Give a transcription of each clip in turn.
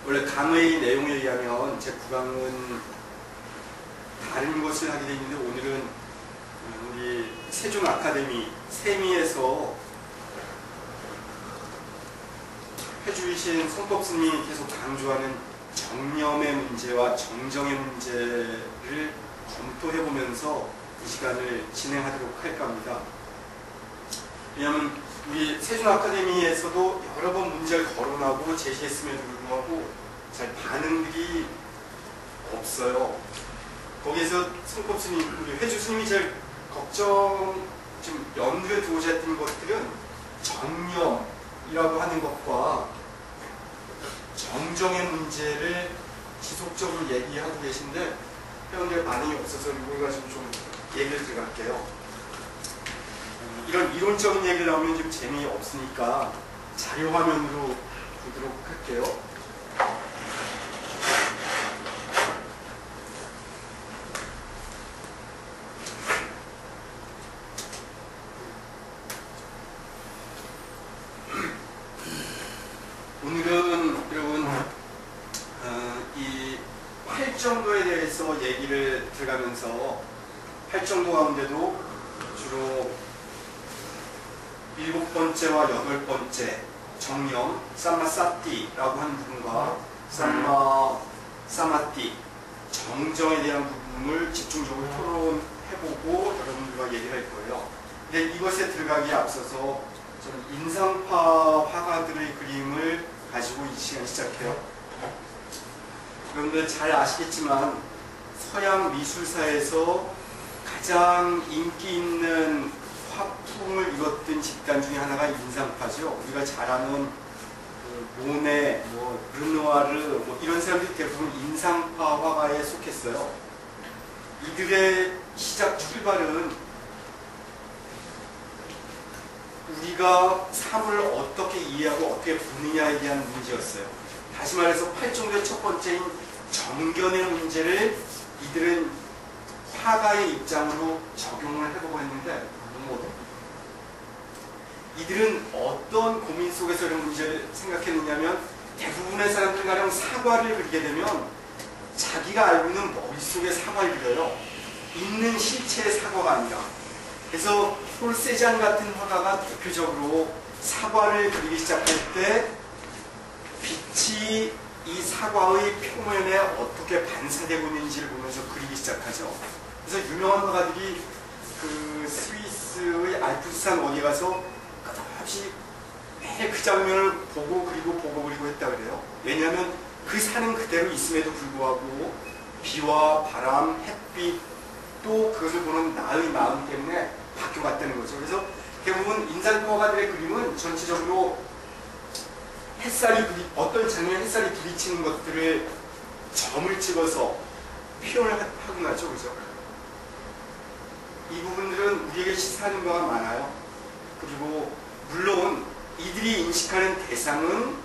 원래 강의 내용에 의하면 제 9강은 다른 것을 하게 되어 있는데 오늘은 우리 세종 아카데미 세미에서 해주신 성법 스님이 계속 강조하는 정념의 문제와 정정의 문제를 검토해보면서 이 시간을 진행하도록 할까 합니다. 왜냐하면 우리 세종 아카데미에서도 여러 번 문제를 거론하고 제시했음에도 불구하고 잘 반응들이 없어요. 거기에서 성법 스님, 우리 회주 스님이 제일 지금 염두에 두고자 했던 것들은 정념이라고 하는 것과 정정의 문제를 지속적으로 얘기하고 계신데 회원들 반응이 없어서 이거 가지고 좀 얘기를 들어갈게요. 이런 이론적인 얘기를 나오면 좀 재미없으니까 자료 화면으로 보도록 할게요. 오늘은 여러분 이 팔정도에 대해서 얘기를 들어가면서 팔정도 가운데도 주로 7번째와 8번째 정념 삼마사띠라고 하는 부분과 사마띠 정정에 대한 부분을 집중적으로 토론해보고 여러분들과 얘기를 할 거예요. 근데 이것에 들어가기에 앞서서 저는 인상파 화가들의 그림을 가지고 이 시간 시작해요. 여러분들 잘 아시겠지만 서양 미술사에서 가장 인기 있는 화풍을 이뤘던 집단 중에 하나가 인상파죠. 우리가 잘 아는 모네, 르누아르 이런 사람들이 대부분 인상파 화가에 속했어요. 이들의 시작 출발은 우리가 삶을 어떻게 이해하고 어떻게 보느냐에 대한 문제였어요. 다시 말해서 팔정도의 첫 번째인 정견의 문제를 이들은 화가의 입장으로 적용을 해보고 했는데 이들은 어떤 고민 속에서 이런 문제를 생각했느냐면 대부분의 사람들 가령 사과를 그리게 되면 자기가 알고 있는 머릿속에 사과를 그려요. 있는 실체의 사과가 아니라. 그래서 폴세잔 같은 화가가 대표적으로 사과를 그리기 시작할 때 빛이 이 사과의 표면에 어떻게 반사되고 있는지를 보면서 그리기 시작하죠. 그래서 유명한 화가들이 그 스위스의 알프스산 어디 가서 끝없이 매일 그 장면을 보고 그리고 했다 그래요. 왜냐하면 그 산은 그대로 있음에도 불구하고 비와 바람, 햇빛 또 그것을 보는 나의 마음 때문에 바뀌어갔다는 거죠. 그래서 대부분 인상파가들의 그림은 전체적으로 어떤 장면에 햇살이 부딪히는 것들을 점을 찍어서 표현을 하고 나죠. 그죠? 이 부분들은 우리에게 시사하는 바가 많아요. 그리고 물론 이들이 인식하는 대상은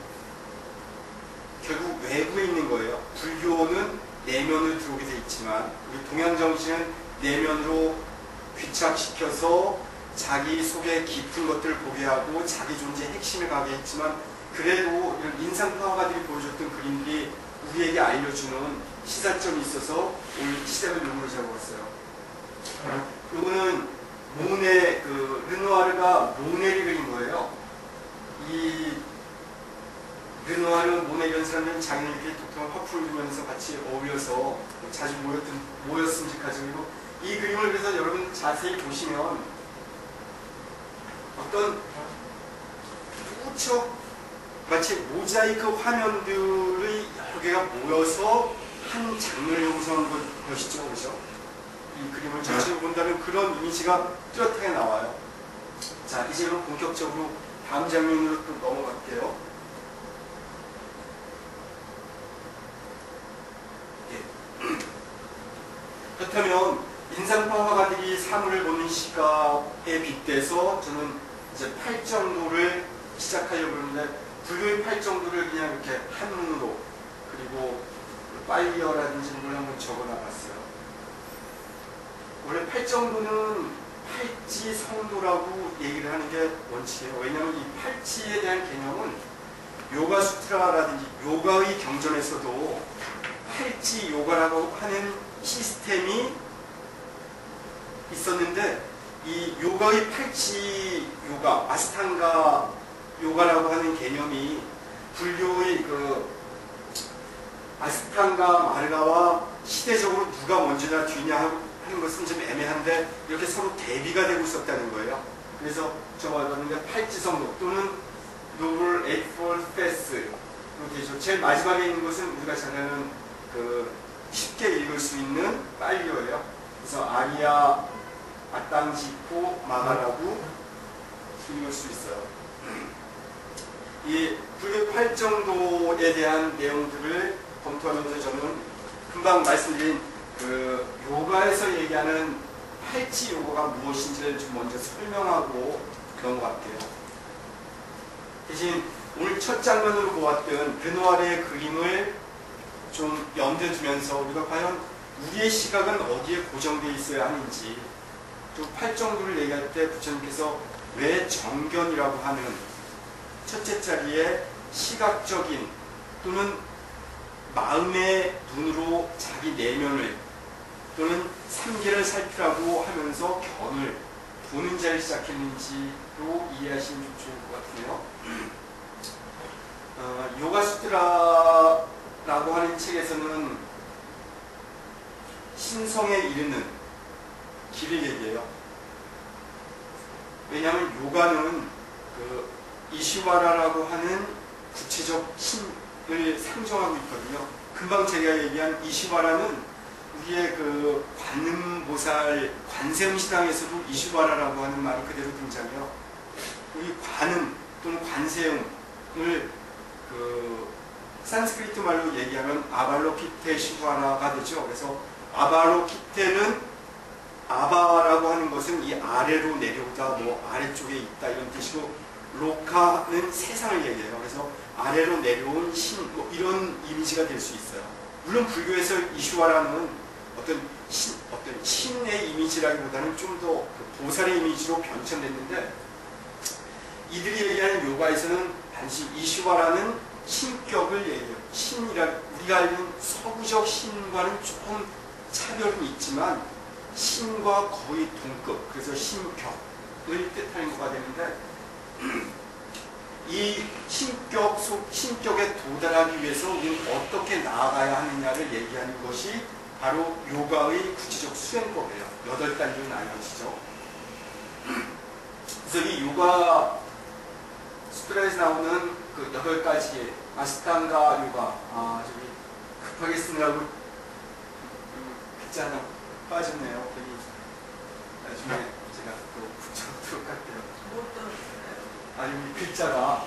결국 외부에 있는 거예요. 불교는 내면으로 들어오게 돼 있지만 우리 동양정신은 내면으로 귀착시켜서 자기 속에 깊은 것들을 보게 하고 자기 존재의 핵심을 가게 했지만 그래도 이런 인상파화가들이 보여줬던 그림들이 우리에게 알려주는 시사점이 있어서 오늘 시작을 요구를 잡아왔어요. 이거는 모네, 르누아르가 모네를 그린 거예요. 이 르누아르, 모네 이런 사람들은 자기는 이렇게 독특한 화풍을 두면서 같이 어울려서 자주 모였음직하죠. 그리고 이 그림을 그래서 여러분 자세히 보시면 어떤 무척 마치 모자이크 화면들의 여러 개가 모여서 한 장면을 형성한 것이죠. 그렇죠? 이 그림을 전체로 본다면 그런 이미지가 뚜렷하게 나와요. 자, 이제 그럼 본격적으로 다음 장면으로 또 넘어갈게요. 예. 그렇다면 인상파 화가들이 사물을 보는 시각에 빗대서 저는 이제 팔정도를 시작하려고 하는데 불교의 팔정도를 그냥 이렇게 한문으로 그리고 파이어라든지 이런 걸 한번 적어놔봤어요. 원래 팔정도는 팔찌성도라고 얘기를 하는 게 원칙이에요. 왜냐하면 이 팔찌에 대한 개념은 요가 수트라라든지 요가의 경전에서도 팔찌 요가라고 하는 시스템이 있었는데, 이 요가의 팔찌 요가, 아스탕가 요가라고 하는 개념이 불교의 그 아스탕가 마르가와 시대적으로 누가 먼저냐 뒤냐 하는 것은 좀 애매한데, 이렇게 서로 대비가 되고 있었다는 거예요. 그래서 저 말하는데 팔찌성록 또는 노블 에이트폴 페스로 되죠. 제일 마지막에 있는 것은 우리가 잘 아는 그 쉽게 읽을 수 있는 빨리어예요. 그래서 아리아 아땅지포 마가라고 읽을 수 있어요. 이 불교 8정도에 대한 내용들을 검토하면서 저는 금방 말씀드린 그 요가에서 얘기하는 팔찌 요가가 무엇인지를 좀 먼저 설명하고 넘어갈게요. 대신 오늘 첫 장면으로 보았던 르누아르의 그림을 좀 염두에 두면서 우리가 과연 우리의 시각은 어디에 고정되어 있어야 하는지, 또 8정도를 얘기할 때 부처님께서 왜 정견이라고 하는 첫째 자리에 시각적인 또는 마음의 눈으로 자기 내면을 또는 삼계를 살피라고 하면서 견을 보는 자를 시작했는지로 이해하시면 좀 좋을 것 같으네요. 요가수트라라고 하는 책에서는 신성에 이르는 길을 얘기해요. 왜냐하면 요가는 그 이시와라라고 하는 구체적 신을 상정하고 있거든요. 금방 제가 얘기한 이시와라는 우리의 그 관음보살, 관세음신앙에서도 이시와라라고 하는 말이 그대로 등장해요. 우리 관음 또는 관세음을 그 산스크리트 말로 얘기하면 아발로키테 시와라가 되죠. 그래서 아발로키테는 아바라고 하는 것은 이 아래로 내려오다, 뭐 아래쪽에 있다 이런 뜻이고, 로카는 세상을 얘기해요. 그래서 아래로 내려온 신, 뭐 이런 이미지가 될 수 있어요. 물론 불교에서 이슈와라는 어떤 신의 이미지라기보다는 좀 더 보살의 이미지로 변천됐는데, 이들이 얘기하는 요가에서는 단지 이슈와라는 신격을 얘기해요. 신이라 우리가 알는 서구적 신과는 조금 차별은 있지만 신과 거의 동급, 그래서 신격을 뜻하는 거가 되는데, 이 신격에 도달하기 위해서 우리는 어떻게 나아가야 하느냐를 얘기하는 것이 바로 요가의 구체적 수행법이에요. 8단계로 나뉘어지죠. 그래서 이 요가 수트라에서 나오는 그 8가지의 아스탕가 요가, 저기 급하게 쓰느라고 글자 하나 빠졌네요. 여기 나중에 제가 또 붙여놓도록 할게요. 아니, 우리 글자가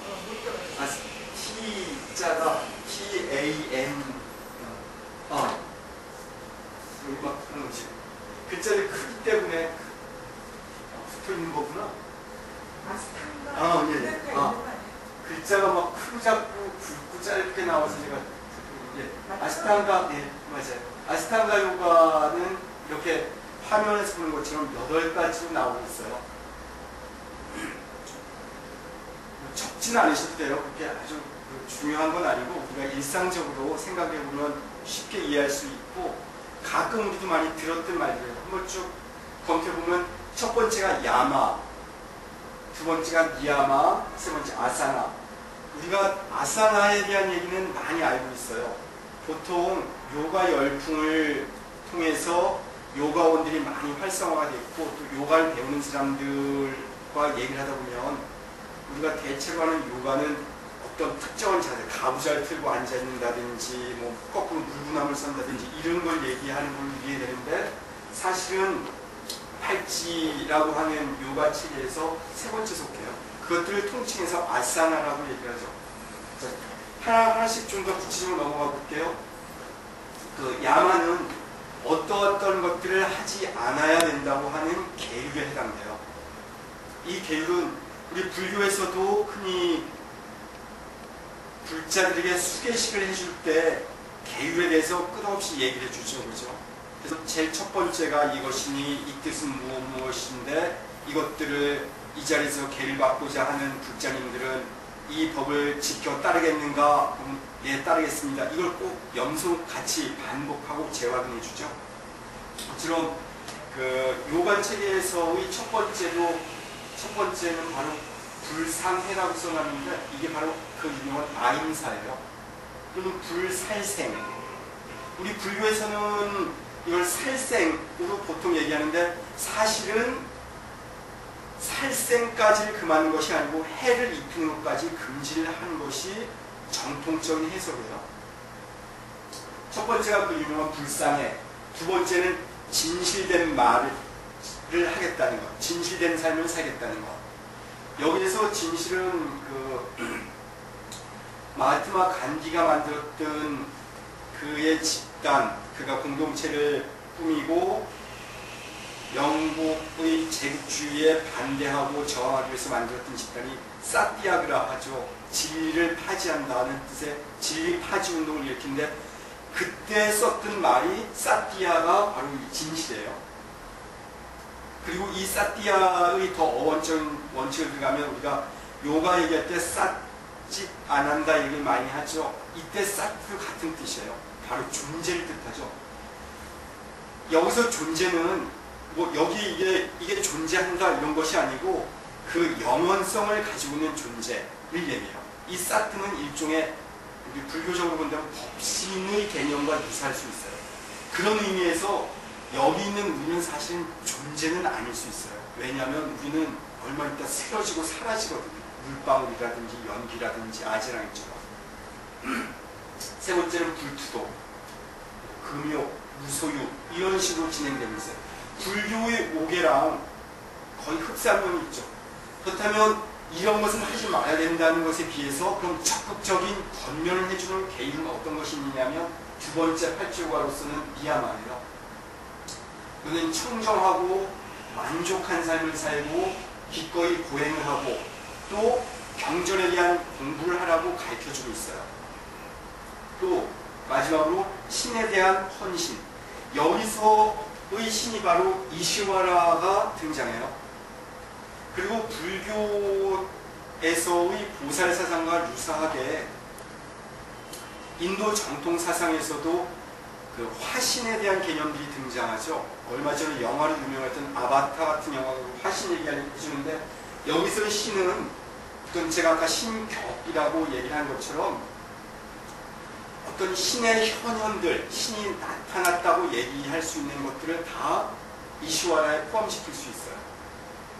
T자가 TAN 여기 막 하는 거지. 글자를 크기 때문에 붙어 있는 거구나. 예. 글자가 막 크고 작고 굵고 짧게 나와서 제가 아스탕가, 맞아요. 아스탕가 요가는 이렇게 화면에서 보는 것처럼 8가지로 나오고 있어요. 적지는 않으셔도 돼요. 그게 아주 중요한 건 아니고, 우리가 일상적으로 생각해보면 쉽게 이해할 수 있고, 가끔 우리도 많이 들었던 말들이에요. 한번 쭉 검토해보면 첫 번째가 야마, 두 번째가 니야마, 세 번째 아사나. 우리가 아사나에 대한 얘기는 많이 알고 있어요. 보통 요가 열풍을 통해서 요가원들이 많이 활성화가 됐고, 또 요가를 배우는 사람들과 얘기를 하다 보면 우리가 대체로 하는 요가는 어떤 특정한 자세, 가부좌를 틀고 앉아있는다든지, 뭐 거꾸로 물구나무를 쓴다든지 이런 걸 얘기하는 걸 이해되는데, 사실은 팔찌라고 하는 요가 체계에서 세 번째 속해요. 그것들을 통칭해서 아사나라고 얘기하죠. 하나씩 좀 더 구체적으로 넘어가 볼게요. 그 야마는 어떤 것들을 하지 않아야 된다고 하는 계율에 해당돼요. 이 계율은 우리 불교에서도 흔히 불자들에게 수계식을 해줄 때 계율에 대해서 끝없이 얘기를 해주죠. 그죠? 그래서 제일 첫 번째가 이것이니 이 뜻은 무엇인데, 이것들을 이 자리에서 계를 받고자 하는 불자님들은 이 법을 지켜 따르겠는가? 네, 따르겠습니다. 이걸 꼭 염소 같이 반복하고 재확인해 주죠. 처럼 그 요관 체계에서의 첫 번째는 바로 불상해라고 써놨는데 이게 바로 그 유명한 아임사예요. 또는 불살생. 우리 불교에서는 이걸 살생으로 보통 얘기하는데 사실은 살생까지를 금하는 것이 아니고 해를 입히는 것까지 금지를 하는 것이 정통적인 해석이에요. 첫 번째가 그 유명한 불상해. 두 번째는 진실된 말을 하겠다는 것. 진실된 삶을 살겠다는 것. 여기에서 진실은 그 마하트마 간디가 만들었던 그의 집단, 그가 공동체를 꾸미고 영국의 제국주의에 반대하고 저항하기 위해서 만들었던 집단이 사티아그라 하죠. 진리를 파지한다는 뜻의 진리 파지 운동을 일으키는데 그때 썼던 말이 사티아가 바로 이 진실이에요. 그리고 이 사티아의 더 어원적인 원칙을 들어가면 우리가 요가 얘기할 때 삿짓 안 한다 얘기를 많이 하죠. 이때 사트도 같은 뜻이에요. 바로 존재를 뜻하죠. 여기서 존재는 뭐 여기 이게 존재한다 이런 것이 아니고 그 영원성을 가지고 있는 존재를 얘기해요. 이 사트는 일종의 우리 불교적으로 본다면 법신의 개념과 유사할 수 있어요. 그런 의미에서 여기 있는 우리는 사실 존재는 아닐 수 있어요. 왜냐하면 우리는 얼마 있다 쓰러지고 사라지거든요. 물방울이라든지 연기라든지 아지랑이처럼. 세 번째는 불투도, 금욕, 무소유 이런 식으로 진행되고 있어요. 불교의 오계랑 거의 흡사한 면이 있죠. 그렇다면 이런 것은 하지 말아야 된다는 것에 비해서 그럼 적극적인 권면을 해주는 개인은 어떤 것이 있느냐면 두 번째 팔주요가로서는 니야마예요. 그는 청정하고 만족한 삶을 살고 기꺼이 고행을 하고 또 경전에 대한 공부를 하라고 가르쳐주고 있어요. 또 마지막으로 신에 대한 헌신. 여기서의 신이 바로 이시와라가 등장해요. 그리고 불교에서의 보살 사상과 유사하게 인도 정통 사상에서도 그 화신에 대한 개념들이 등장하죠. 얼마 전에 영화로 유명했던 아바타 같은 영화로 화신 얘기해주는데 여기서 신은 어떤 제가 아까 신격이라고 얘기를 한 것처럼 어떤 신의 현현들, 신이 나타났다고 얘기할 수 있는 것들을 다 이시와라에 포함시킬 수 있어요.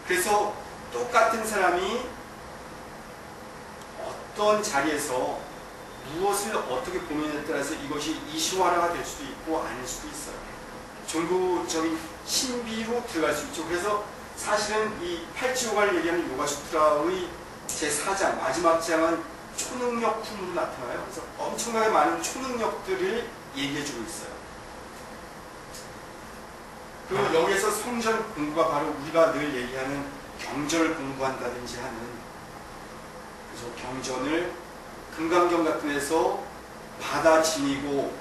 그래서 똑같은 사람이 어떤 자리에서 무엇을 어떻게 보느냐에 따라서 이것이 이시와라가 될 수도 있고 아닐 수도 있어요. 종교적인 신비로 들어갈 수 있죠. 그래서 사실은 이 팔찌요가를 얘기하는 요가수트라의 제4장, 마지막 장은 초능력 품으로 나타나요. 그래서 엄청나게 많은 초능력들을 얘기해주고 있어요. 그리고 여기에서 성전 공부가 바로 우리가 늘 얘기하는 경전을 공부한다든지 하는, 그래서 경전을 금강경 같은 데서 받아 지니고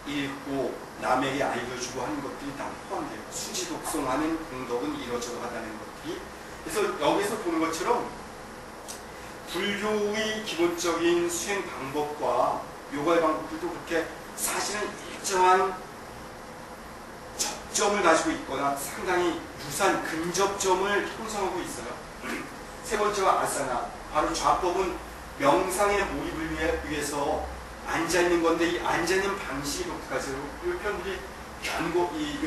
읽고 남에게 알려주고 하는 것들이 다 포함돼요. 수지 독송하는 공덕은 이러저러 하다는 것들이. 그래서 여기서 보는 것처럼 불교의 기본적인 수행 방법과 요가의 방법들도 그렇게 사실은 일정한 접점을 가지고 있거나 상당히 유사한 근접점을 형성하고 있어요. 세 번째가 아사나. 바로 좌법은 명상의 몰입을 위해서 앉아있는 건데 이 앉아있는 방식이 독특하죠. 이 편들이 이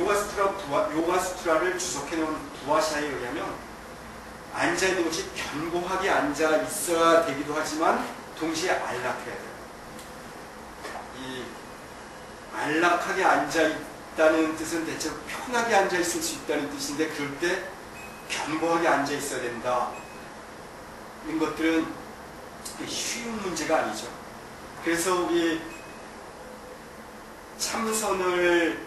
요가수트라를 주석해놓은 부하샤에 의하면 앉아있는 것이 견고하게 앉아 있어야 되기도 하지만 동시에 안락해야 돼요. 이 안락하게 앉아있다는 뜻은 대체로 편하게 앉아있을 수 있다는 뜻인데 그럴 때 견고하게 앉아있어야 된다. 이런 것들은 쉬운 문제가 아니죠. 그래서 우리 참선을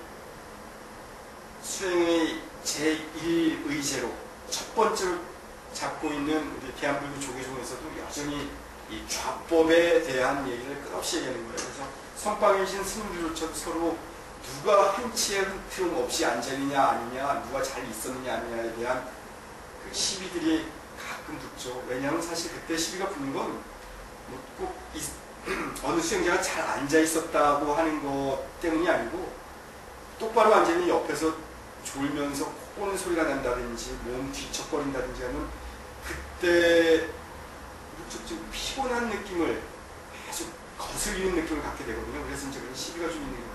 수행의 제1의제로 첫 번째로 잡고 있는 우리 대한불교 조계종에서도 여전히 이 좌법에 대한 얘기를 끝없이 얘기하는 거예요. 그래서 선방이신 스님들조차도 서로 누가 한치의 흐트럼 없이 앉아있느냐 아니냐, 누가 잘 있었느냐 아니냐에 대한 그 시비들이 가끔 붙죠. 왜냐하면 사실 그때 시비가 붙는 건 꼭 어느 수행자가 잘 앉아 있었다고 하는 것 때문이 아니고 똑바로 앉으면 옆에서 졸면서 코 고는 소리가 난다든지 몸 뒤척거린다든지 하면 그때 좀 피곤한 느낌을 아주 거슬리는 느낌을 갖게 되거든요. 그래서 이제 그런 시비가 좀 있는 거예요.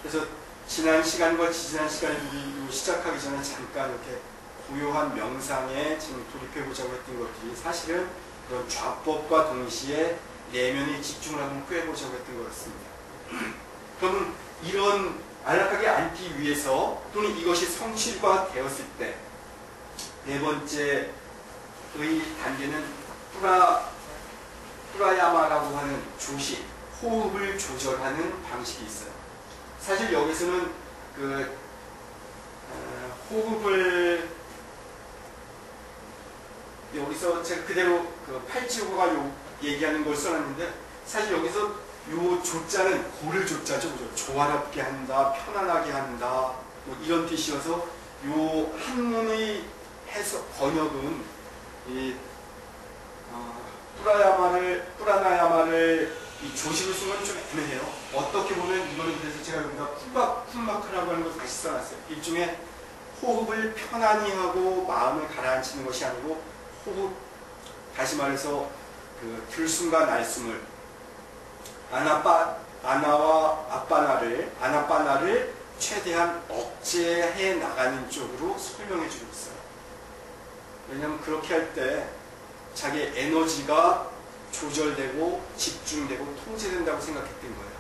그래서 지난 시간과 지지난 시간에 우리 시작하기 전에 잠깐 이렇게 고요한 명상에 지금 돌입해보자고 했던 것들이 사실은 그런 좌법과 동시에 내면에 집중을 한번 꿰보자고 했던 것 같습니다. 그러면 이런 안락하게 앉기 위해서 또는 이것이 성실화 되었을 때 네 번째의 단계는 프라야마라고 하는 조시, 호흡을 조절하는 방식이 있어요. 사실 여기서는 호흡을 여기서 제가 그대로 팔찌오가 얘기하는 걸 써놨는데 사실 여기서 요 조자는 고를 조자죠. 그죠? 조화롭게 한다, 편안하게 한다 뭐 이런 뜻이어서 요 한문의 번역은 이 프라나야마를 이 조식을 쓴 건 좀 애매해요. 어떻게 보면 이거는 그래서 제가 여기다 쿤마크라고 하는 걸 다시 써놨어요. 일종의 호흡을 편안히 하고 마음을 가라앉히는 것이 아니고 호흡, 다시 말해서 들숨과 날숨을 아나와 아나빠나를 최대한 억제해 나가는 쪽으로 설명해 주고 있어요. 왜냐하면 그렇게 할 때 자기의 에너지가 조절되고 집중되고 통제된다고 생각했던 거예요.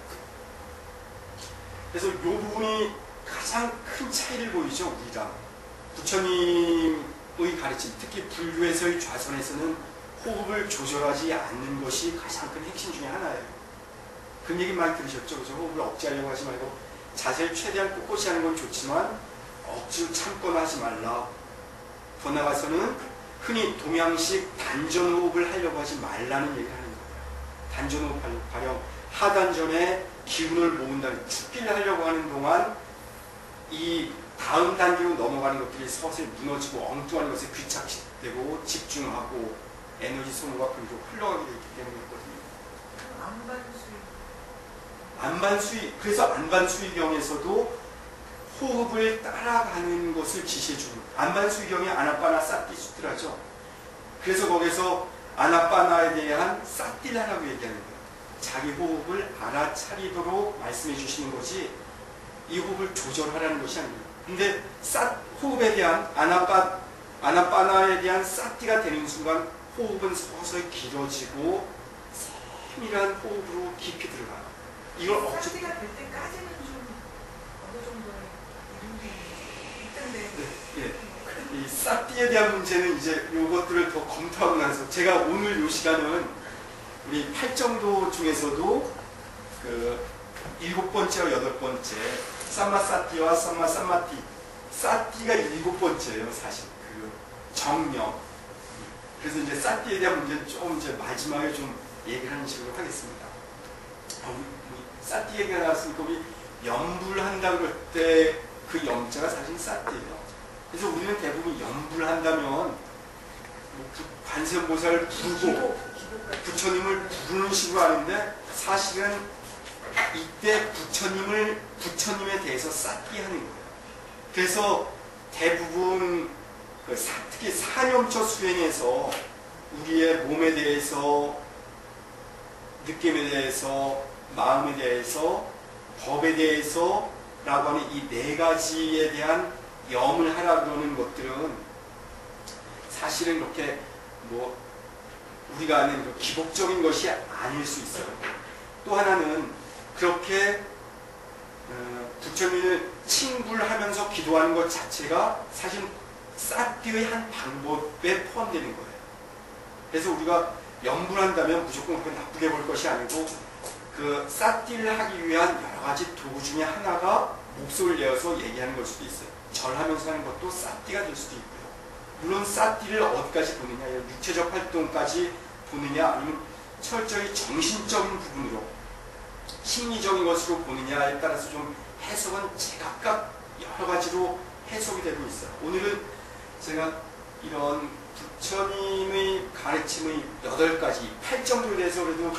그래서 이 부분이 가장 큰 차이를 보이죠. 우리랑 부처님의 가르침, 특히 불교에서의 좌선에서는 호흡을 조절하지 않는 것이 가장 큰 핵심 중에 하나예요. 그런 얘기 많이 들으셨죠? 그죠? 호흡을 억제하려고 하지 말고 자세를 최대한 꼿꼿이 하는 건 좋지만 억지로 참거나 하지 말라. 더 나아가서는 흔히 동양식 단전호흡을 하려고 하지 말라는 얘기를 하는 거예요. 단전호흡 가령 하단전에 기운을 모은다는 축기를 하려고 하는 동안 이 다음 단계로 넘어가는 것들이 서서히 무너지고 엉뚱한 것에 귀착되고 집중하고 에너지 소모가 그리고 흘러가게 되기 때문이거든요. 안반수위, 그래서 안반수위경에서도 호흡을 따라가는 것을 지시해주는 안반수위경이 아나빠나 사띠 수트라죠. 그래서 거기서 아나빠나에 대한 사띠라라고 얘기하는 거예요. 자기 호흡을 알아차리도록 말씀해 주시는 거지 이 호흡을 조절하라는 것이 아닙니다. 근데 호흡에 대한 아나빠나에 대한 사띠가 되는 순간 호흡은 서서히 길어지고 세밀한 호흡으로 깊이 들어가요. 이걸 사띠가 될 때까지는 좀 어느 정도의 이 사띠에 대한 문제는 이제 이것들을 더 검토하고 나서 제가 오늘 이 시간은 우리 8정도 중에서도 7번째와 8번째 삼마사띠와 삼마삼마띠 사띠가 7번째예요. 사실 정령. 그래서 이제 사띠에 대한 문제는 좀 이제 마지막에 좀 얘기를 하는 식으로 하겠습니다. 사띠 얘기가 나왔으니까 우리 염불한다 그럴 때 그 염자가 사실 사띠예요. 그래서 우리는 대부분 염불한다면 뭐 관세음보살을 부르고 부처님을 부르는 식으로 하는데 사실은 이때 부처님에 대해서 쌓기 하는 거예요. 그래서 대부분 특히 사념처 수행에서 우리의 몸에 대해서 느낌에 대해서 마음에 대해서 법에 대해서 라고 하는 이 네 가지에 대한 염을 하라 그러는 것들은 사실은 그렇게 뭐 우리가 아는 기복적인 것이 아닐 수 있어요. 또 하나는 그렇게 부처님을 칭불하면서 기도하는 것 자체가 사실 사띠의 한 방법에 포함되는 거예요. 그래서 우리가 염불한다면 무조건 그렇게 나쁘게 볼 것이 아니고 그 사띠를 하기 위한 여러 가지 도구 중에 하나가 목소리를 내어서 얘기하는 걸 수도 있어요. 절하면서 하는 것도 사띠가 될 수도 있고요. 물론 사띠를 어디까지 보느냐, 육체적 활동까지 보느냐, 아니면 철저히 정신적인 부분으로 심리적인 것으로 보느냐에 따라서 좀 해석은 제각각 여러 가지로 해석이 되고 있어요. 오늘은 제가 이런 부처님의 가르침의 8가지, 8정도에 대해서 그래도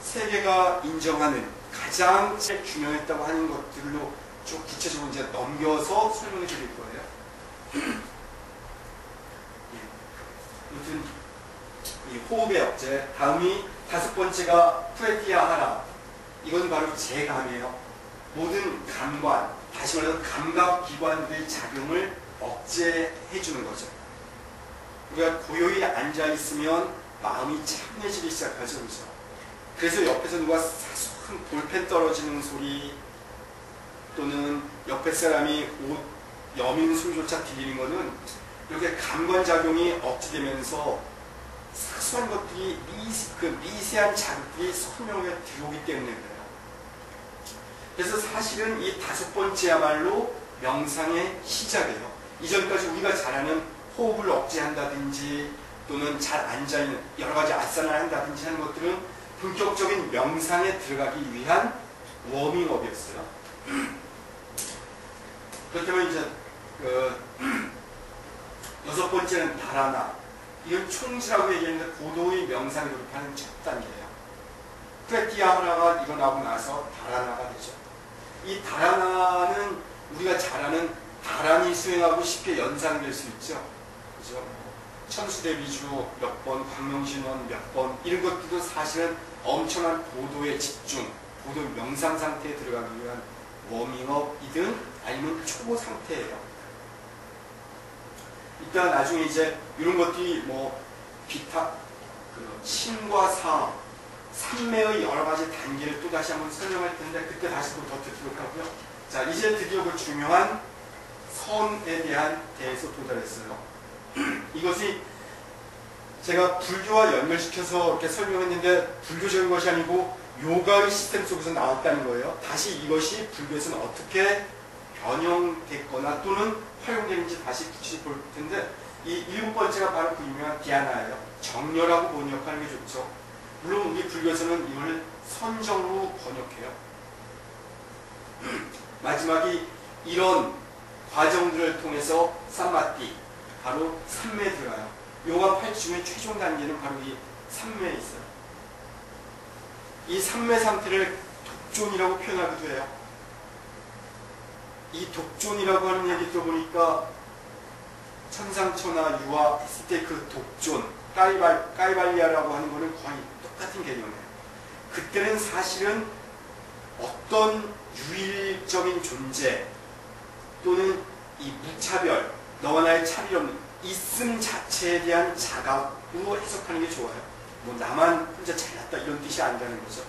세계가 인정하는 가장 제일 중요했다고 하는 것들로 좀 구체적으로 이제 넘겨서 설명해 드릴 거예요. 아무튼 이 호흡의 억제, 다음이 5번째가 프레티아하라. 이건 바로 재감이에요. 모든 감관, 다시 말해서 감각기관들의 작용을 억제해 주는 거죠. 우리가 고요히 앉아있으면 마음이 차분해지기 시작하죠. 그죠? 그래서 옆에서 누가 사소한 볼펜 떨어지는 소리 또는 옆에 사람이 옷 여미는 소리조차 들리는 거는 이렇게 감관작용이 억제되면서 사소한 것들이 미세한 자극들이 선명하게 들어오기 때문에 그래요. 그래서 사실은 이 5번째야말로 명상의 시작이에요. 이전까지 우리가 잘 아는 호흡을 억제한다든지 또는 잘 앉아있는 여러 가지 아사나를 한다든지 하는 것들은 본격적인 명상에 들어가기 위한 워밍업이었어요. 그렇다면 이제 6번째는 다라나. 이건 총지라고 얘기했는데 고도의 명상에 돌입하는 첫 단계예요. 프레티아하라가 일어나고 나서 다라나가 되죠. 이 다라나는 우리가 잘 아는 다란히 수행하고 쉽게 연상될 수 있죠. 그죠? 천수대비주 몇 번, 광명신원 몇 번, 이런 것들도 사실은 엄청난 고도의 집중, 고도의 명상 상태에 들어가기 위한 워밍업이든 아니면 초보 상태예요. 이따 나중에 이제 이런 것들이 뭐 기타, 신과 사, 삼매의 여러 가지 단계를 또 다시 한번 설명할 텐데 그때 다시 또 더 듣도록 하고요. 자, 이제 드디어 그 중요한 선에 대한 대해서 도달했어요. 이것이 제가 불교와 연결시켜서 이렇게 설명했는데 불교적인 것이 아니고 요가의 시스템 속에서 나왔다는 거예요. 다시 이것이 불교에서는 어떻게 변형됐거나 또는 활용되는지 다시 굳이 볼 텐데 이 7번째가 바로 그 유명한 디아나예요. 정렬하고 번역하는 게 좋죠. 물론 우리 불교에서는 이걸 선정으로 번역해요. 마지막이 이런 과정들을 통해서 삼마띠, 바로 삼매에 들어가요. 요가 8 중에 최종 단계는 바로 이 삼매에 있어요. 이 삼매 상태를 독존이라고 표현하기도 해요. 이 독존이라고 하는 얘기 들어보니까 천상천하 유아 했을 때 그 독존, 까이발리아라고 하는 거는 거의 똑같은 개념이에요. 그때는 사실은 어떤 유일적인 존재 또는 이 무차별, 너와 나의 차별이 없는 있음 자체에 대한 자각으로 해석하는 게 좋아요. 뭐 나만 혼자 잘났다 이런 뜻이 아니라는 거죠.